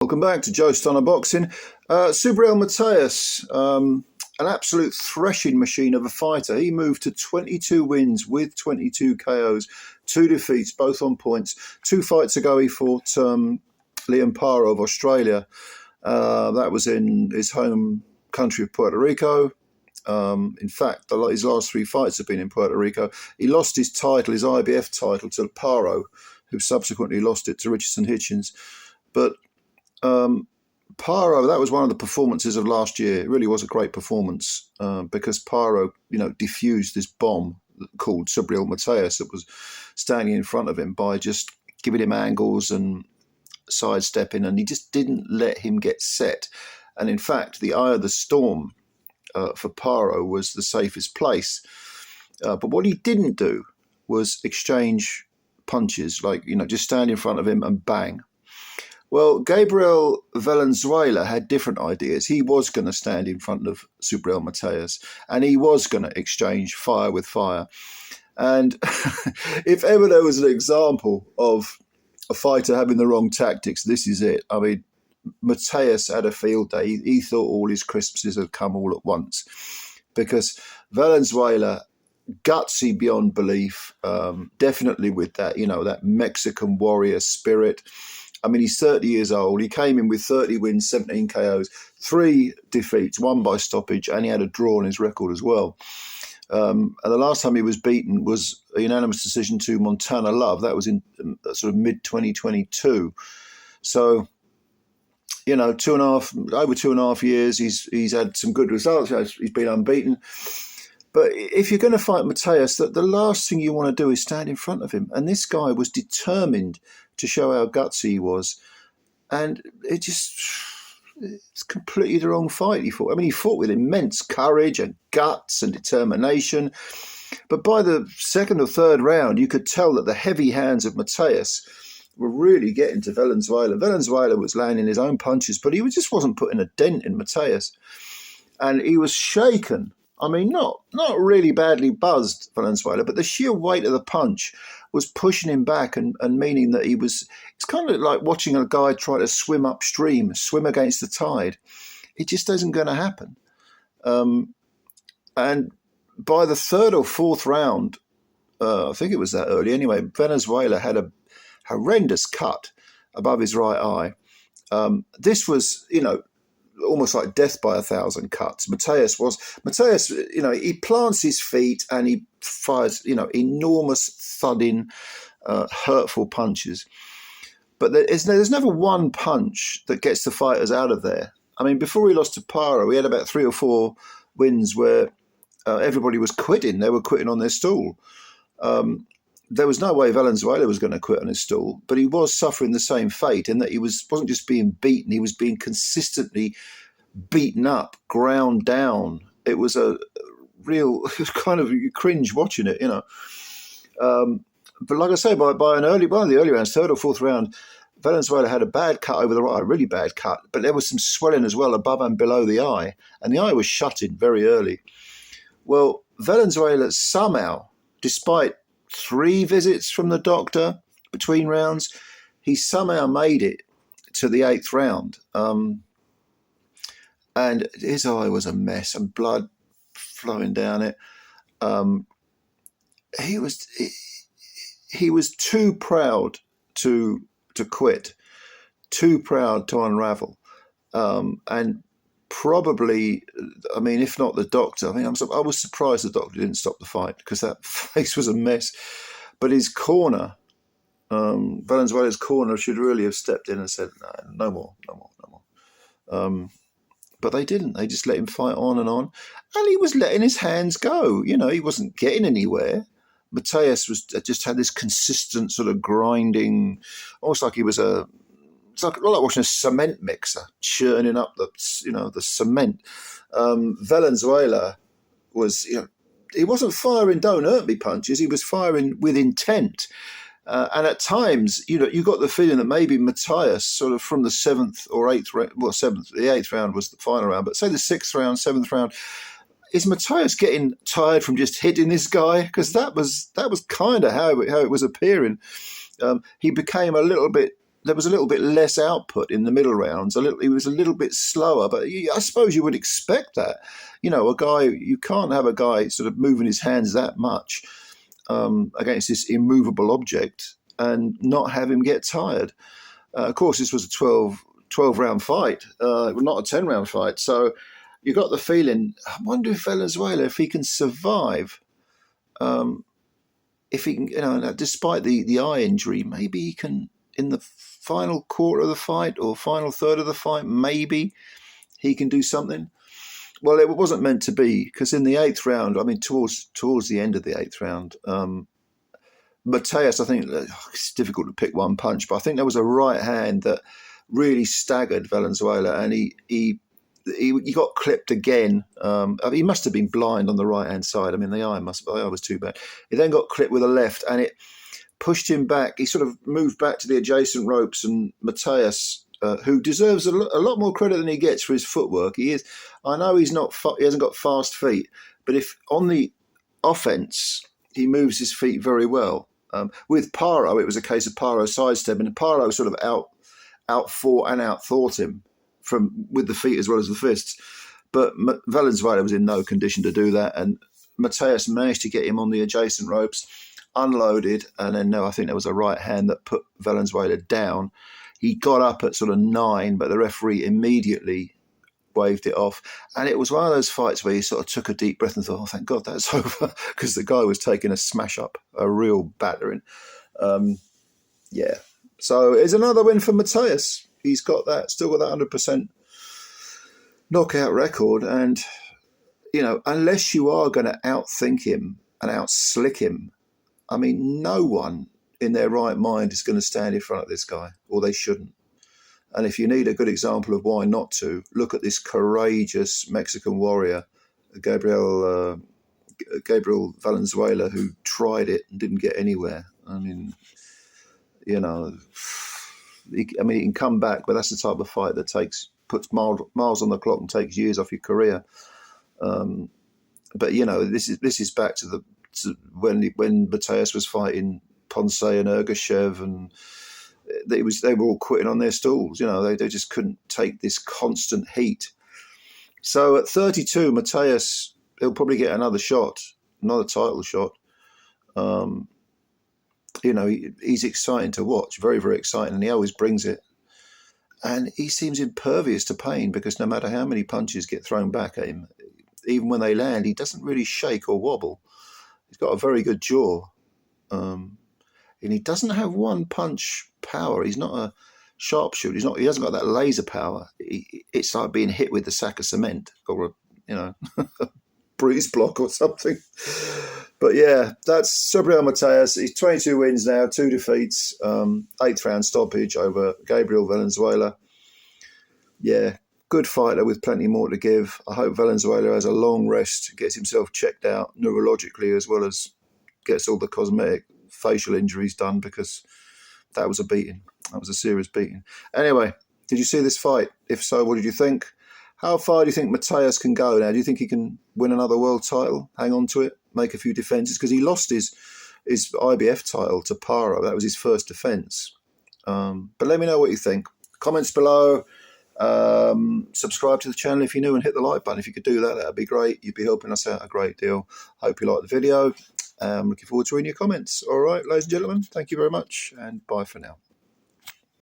Welcome back to Joe Stunner Boxing. Subriel Matias, an absolute threshing machine of a fighter. He moved to 22 wins with 22 KOs, 2 defeats, both on points. 2 fights ago, he fought Liam Paro of Australia. That was in his home country of Puerto Rico. In fact, his last 3 fights have been in Puerto Rico. He lost his title, his IBF title, to Paro, who subsequently lost it to Richardson Hitchens. But Paro, that was one of the performances of last year. It really was a great performance because Paro, diffused this bomb called Subriel Matias that was standing in front of him by just giving him angles and sidestepping, and he just didn't let him get set. And in fact, the eye of the storm for Paro was the safest place. But what he didn't do was exchange punches, just stand in front of him and bang. Well, Garbiel Valenzuela had different ideas. He was going to stand in front of Subriel Matias, and he was going to exchange fire with fire. And if ever there was an example of a fighter having the wrong tactics, this is it. I mean, Matias had a field day. He thought all his Christmases had come all at once because Valenzuela, gutsy beyond belief, definitely with that, that Mexican warrior spirit. I mean, he's 30 years old. He came in with 30 wins, 17 KOs, 3 defeats, 1 by stoppage, and he had a draw on his record as well. And the last time he was beaten was a unanimous decision to Montana Love. That was in sort of mid-2022. So, over 2.5 years, he's had some good results. He's been unbeaten. But if you're going to fight Matias, the last thing you want to do is stand in front of him. And this guy was determined to show how gutsy he was. And it's completely the wrong fight he fought. I mean, he fought with immense courage and guts and determination. But by the 2nd or 3rd round, you could tell that the heavy hands of Matias were really getting to Valenzuela. Valenzuela was landing his own punches, but he just wasn't putting a dent in Matias. And he was shaken. I mean, not really badly buzzed, Valenzuela, but the sheer weight of the punch was pushing him back and meaning that it's kind of like watching a guy try to swim upstream, swim against the tide. It just isn't going to happen. And by the 3rd or 4th round, I think it was that early anyway, Valenzuela had a horrendous cut above his right eye. This was, almost like death by 1,000 cuts. Matias, he plants his feet and he fires, enormous thudding, hurtful punches. But there's never one punch that gets the fighters out of there. I mean, before he lost to Paro, he had about 3 or 4 wins where everybody was quitting. They were quitting on their stool. There was no way Valenzuela was going to quit on his stool, but he was suffering the same fate in that he wasn't just being beaten, he was being consistently beaten up, ground down. It was a real kind of cringe watching it, But like I say, by one of the early rounds, 3rd or 4th round, Valenzuela had a bad cut over the right, a really bad cut, but there was some swelling as well above and below the eye, and the eye was shutting very early. Well, Valenzuela somehow, despite 3 visits from the doctor between rounds, he somehow made it to the 8th round. And his eye was a mess and blood flowing down it. He was too proud to quit, too proud to unravel. And probably, I mean, if not the doctor, I was surprised the doctor didn't stop the fight because that face was a mess. But his corner, Valenzuela's corner, should really have stepped in and said, no more. But they didn't. They just let him fight on. And he was letting his hands go. He wasn't getting anywhere. Matias just had this consistent sort of grinding, almost like he was it's like watching a cement mixer churning up the cement. Valenzuela was, he wasn't firing don't hurt me punches. He was firing with intent. And at times, you got the feeling that maybe Matias, sort of from the 7th or 8th round, the 8th round was the final round, but say the 6th round, 7th round, is Matias getting tired from just hitting this guy? Because that was kind of how it was appearing. He became a little bit there was a little bit less output in the middle rounds. He was a little bit slower, but I suppose you would expect that. You know, you can't have a guy sort of moving his hands that much against this immovable object and not have him get tired. Of course, this was a 12-round fight, not a 10-round fight. So you got the feeling, I wonder if Valenzuela, if he can survive, if he can, despite the eye injury, maybe he can, in the final quarter of the fight or final third of the fight, maybe he can do something. Well, it wasn't meant to be, because in the 8th round, I mean, towards the end of the 8th round, Matias, I think it's difficult to pick one punch, but I think there was a right hand that really staggered Valenzuela, and he got clipped again. He must have been blind on the right hand side. I mean, the eye was too bad. He then got clipped with a left, and it pushed him back. He sort of moved back to the adjacent ropes, and Matias, who deserves a lot more credit than he gets for his footwork. I know he hasn't got fast feet, but if on the offense, he moves his feet very well. With Paro, it was a case of Paro sidestepping, and Paro sort of outfought and outthought him with the feet as well as the fists. But Valenzuela was in no condition to do that, and Matias managed to get him on the adjacent ropes, unloaded, and then I think there was a right hand that put Valenzuela down. He got up at sort of 9, but the referee immediately waved it off. And it was one of those fights where you sort of took a deep breath and thought, oh, thank God that's over, because the guy was taking a smash up, a real battering. Yeah. So it's another win for Matias. He's got still got that 100% knockout record. And, unless you are going to outthink him and outslick him, I mean, no one in their right mind is going to stand in front of this guy, or they shouldn't. And if you need a good example of why not to, look at this courageous Mexican warrior, Garbiel Valenzuela, who tried it and didn't get anywhere. I mean, he can come back, but that's the type of fight that puts miles on the clock and takes years off your career. But this is back to when Matias was fighting Ponce and Ergashev, and they were all quitting on their stools. They just couldn't take this constant heat. So at 32, Matias, he'll probably get another title shot. He's exciting to watch, very, very exciting, and he always brings it. And he seems impervious to pain, because no matter how many punches get thrown back at him, even when they land, he doesn't really shake or wobble. He's got a very good jaw. And he doesn't have one punch power. He's not a sharpshooter. He hasn't got that laser power. It's like being hit with a sack of cement or a breeze block or something. But yeah, that's Subriel Matias. He's 22 wins now, 2 defeats, 8th round stoppage over Garbiel Valenzuela. Yeah, good fighter with plenty more to give. I hope Valenzuela has a long rest, gets himself checked out neurologically, as well as gets all the cosmetic facial injuries done, because that was a beating. That was a serious beating. Anyway, did you see this fight? If so, what did you think? How far do you think Matias can go now? Do you think he can win another world title, hang on to it, make a few defences? Because he lost his IBF title to Paro. That was his first defence. But let me know what you think. Comments below. Subscribe to the channel if you're new, and hit the like button. If you could do that, that'd be great. You'd be helping us out a great deal. Hope you like the video. Looking forward to reading your comments. All right, ladies and gentlemen, thank you very much, and bye for now.